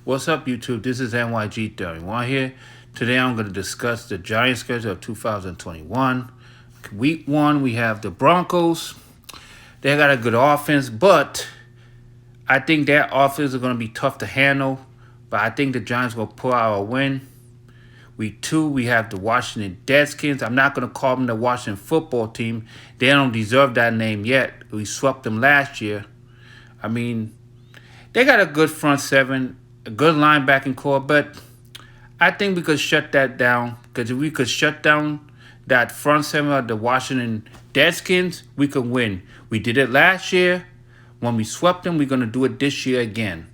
What's up, YouTube? This is NYG31 here. Today I'm going to discuss the Giants schedule of 2021. Week 1, we have the Broncos. They got a good offense, but I think their offense is going to be tough to handle. But I think the Giants will pull out a win. Week 2, we have the Washington Redskins. I'm not going to call them the Washington football team. They don't deserve that name yet. We swept them last year. I mean, they got a good front seven, a good linebacking core, but I think we could shut that down. Because if we could shut down that front seven of the Washington Redskins, we could win. We did it last year. When we swept them, we're going to do it this year again.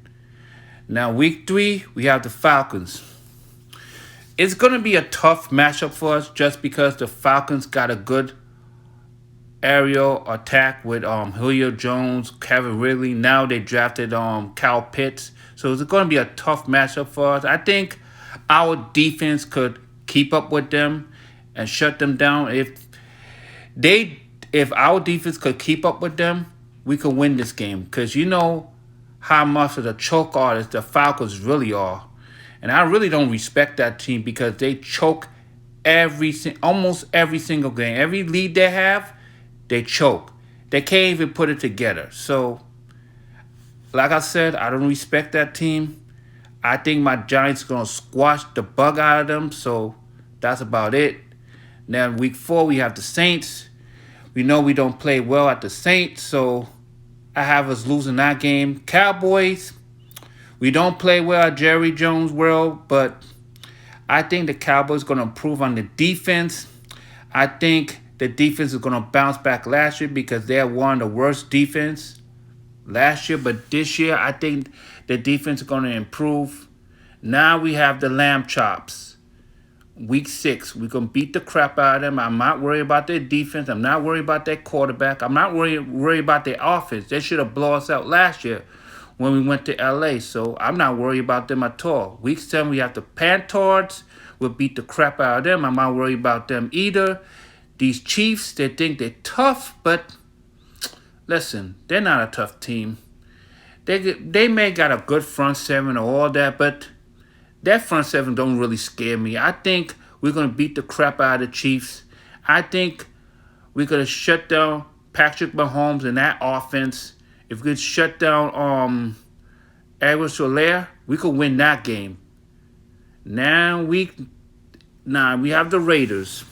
Now, week 3, we have the Falcons. It's going to be a tough matchup for us just because the Falcons got a good aerial attack with Julio Jones, Kevin Ridley. Now they drafted Kyle Pitts. So it's going to be a tough matchup for us. I think our defense could keep up with them and shut them down. If our defense could keep up with them, we could win this game. Because you know how much of the choke artists the Falcons really are. And I really don't respect that team because they choke almost every single game. Every lead they have, they choke. They can't even put it together. So, like I said, I don't respect that team. I think my Giants are going to squash the bug out of them. So, that's about it. Now, week 4, we have the Saints. We know we don't play well at the Saints. So, I have us losing that game. Cowboys. We don't play well at Jerry Jones' world, but I think the Cowboys are going to improve on the defense. I think the defense is going to bounce back last year because they had one of the worst defense last year. But this year, I think the defense is going to improve. Now we have the lamb chops. Week 6, we're going to beat the crap out of them. I'm not worried about their defense. I'm not worried about their quarterback. I'm not worried about their offense. They should have blown us out last year when we went to LA, so I'm not worried about them at all. Week 7, we have the Panthers. We'll beat the crap out of them. I'm not worried about them either. These Chiefs, they think they're tough, but listen, they're not a tough team. They may got a good front seven or all that, but that front seven don't really scare me. I think we're going to beat the crap out of the Chiefs. I think we're going to shut down Patrick Mahomes and that offense. If we could shut down Edward Soler, we could win that game. Now, week 9, we have the Raiders.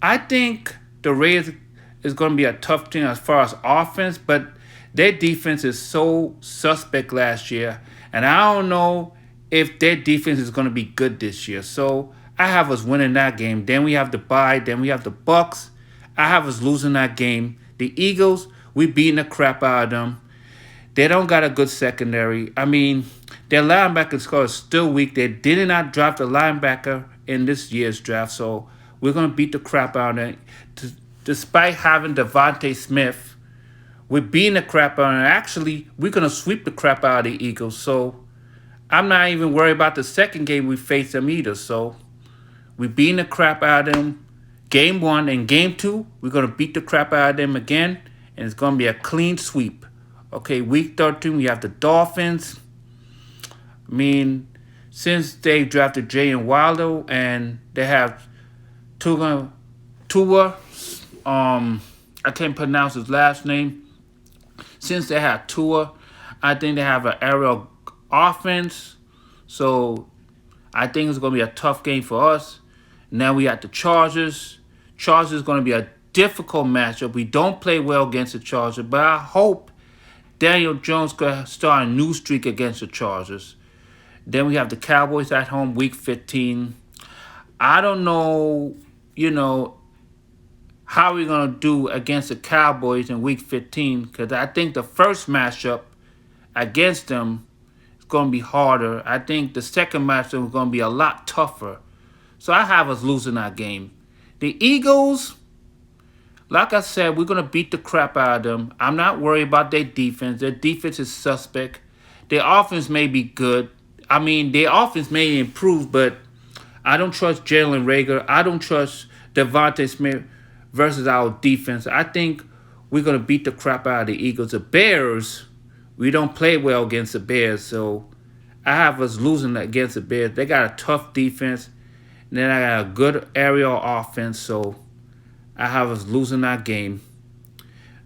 I think the Raiders is going to be a tough team as far as offense, but their defense is so suspect last year, and I don't know if their defense is going to be good this year. So I have us winning that game. Then we have the bye. Then we have the Bucks. I have us losing that game. The Eagles, we beating the crap out of them. They don't got a good secondary. I mean, their linebacker score is still weak. They did not draft a linebacker in this year's draft, so we're going to beat the crap out of them. Despite having Devontae Smith, we're beating the crap out of them. Actually, we're going to sweep the crap out of the Eagles, so I'm not even worried about the second game we face them either. So we're beating the crap out of them. Game 1 and Game 2, we're going to beat the crap out of them again. And it's going to be a clean sweep. Okay, week 13, we have the Dolphins. I mean, since they drafted Jay and Wilder and they have Tua, I can't pronounce his last name. Since they have Tua, I think they have an aerial offense. So I think it's going to be a tough game for us. Now we have the Chargers. Chargers is going to be a difficult matchup. We don't play well against the Chargers, but I hope Daniel Jones could start a new streak against the Chargers. Then we have the Cowboys at home, week 15. I don't know, how we're going to do against the Cowboys in week 15 because I think the first matchup against them is going to be harder. I think the second matchup is going to be a lot tougher. So I have us losing that game. The Eagles, like I said, we're going to beat the crap out of them. I'm not worried about their defense. Their defense is suspect. Their offense may be good. I mean, their offense may improve, but I don't trust Jalen Reagor. I don't trust Devontae Smith versus our defense. I think we're going to beat the crap out of the Eagles. The Bears, we don't play well against the Bears, so I have us losing against the Bears. They got a tough defense. And then I got a good aerial offense, so I have us losing that game.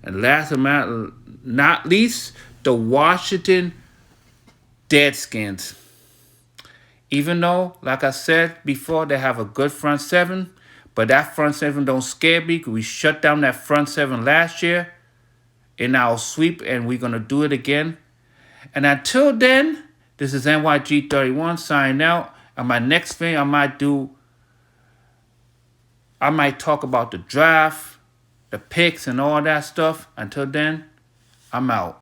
And last but not least, the Washington Redskins. Even though, like I said before, they have a good front seven, but that front seven don't scare me because we shut down that front seven last year in our sweep, and we're going to do it again. And until then, this is NYG31 signing out. And my next thing I might talk about the draft, the picks, and all that stuff. Until then, I'm out.